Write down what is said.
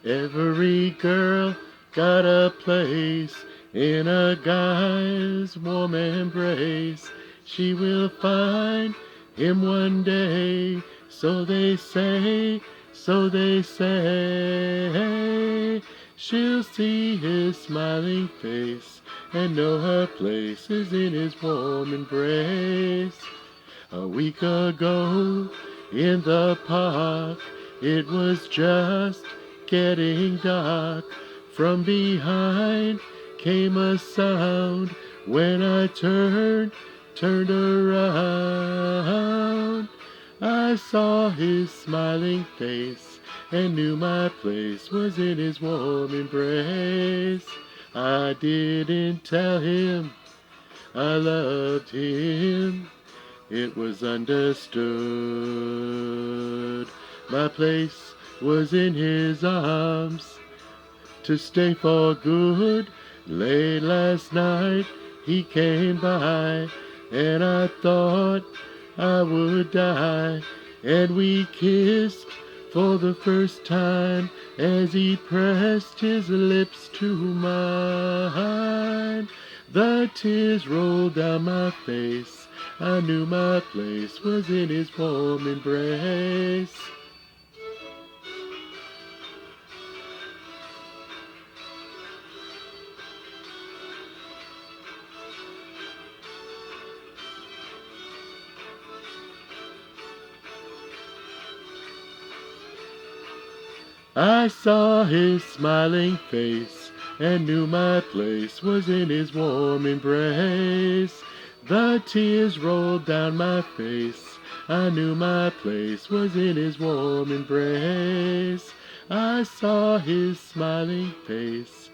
Every girl got a place in a guy's warm embrace. She will find him one day, so they say, so they say. She'll see his smiling face and know her place is in his warm embrace. A week ago in the park, it was just getting dark. From behind came a sound. When I turned around, I saw his smiling face and knew my place was in his warm embrace. I didn't tell him I loved him, it was understood. My place was in his arms to stay for good. Late last night he came by, and I thought I would die. And we kissed for the first time as he pressed his lips to mine. The tears rolled down my face. I knew my place was in his warm embrace. I saw his smiling face and knew my place was in his warm embrace. The tears rolled down my face. I knew my place was in his warm embrace. I saw his smiling face